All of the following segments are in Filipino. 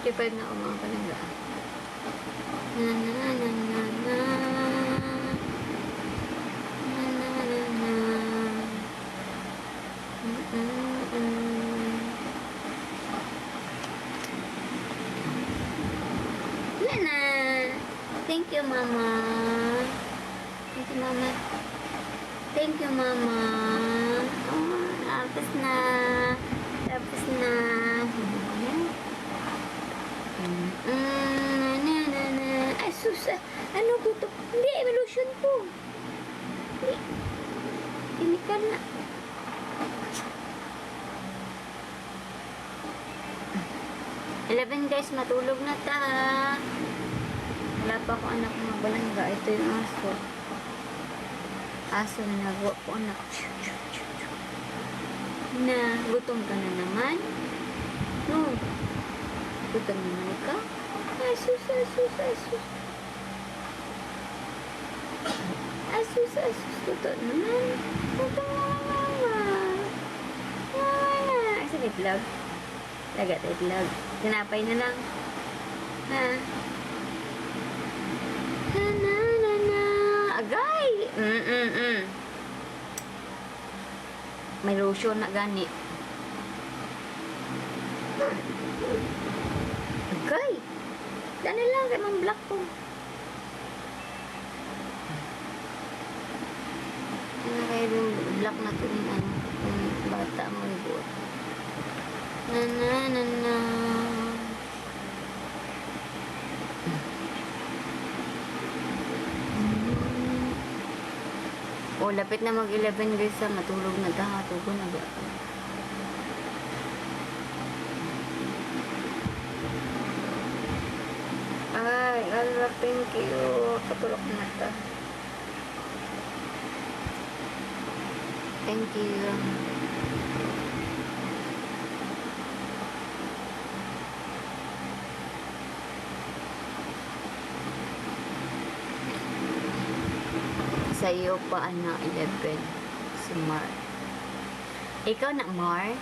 55 na ako mga palangga. Na na na na na. Na na na na. Yan na. Thank you, Mama. Thank you, Mama. Thank you, Mama. Oh, tapos na. Tapos na. Ay, sus. Ano ko to? Hindi, evolution ko. Hindi. Chemical na. Eleven guys, matulog na ta. Wala pa ako anak mga balangga. Ito yung aso. Aso na nagawa ko anak. Na, gutom ka na naman? No. Gutom naman ka? Asus, asus, asus. Asus, asus. Gutom naman. Gutom naman, mama. Mama. Asa itlog? Lagat itlog. Tinapay na lang. Ha? Na na na na. Agay! May lotion na gani. Agay! Dali lang kay mang black ko. Ano kaya yung black na ito yung ano, yung bata mo yung buot. Na na na na. Oh, lapit na mag-11 guys sa matulog na tahatugo na ba? Ay, Allah, thank you. Patulog na ta. Thank you. Sa iyo pa, ana, 11. Si Mar. Ikaw na, Mar?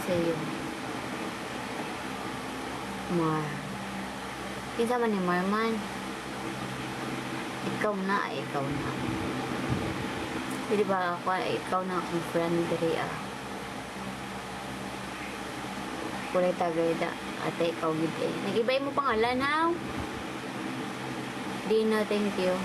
Sa iyo. Mar. Kinsa man ni Mar man? Ikaw na, ikaw na. Di ba ako, ikaw na akong friend diri ah. Kulay tagay da. Ate, ikaw gid eh. Nag-ibay mo pangalan, ha? Dino, thank you.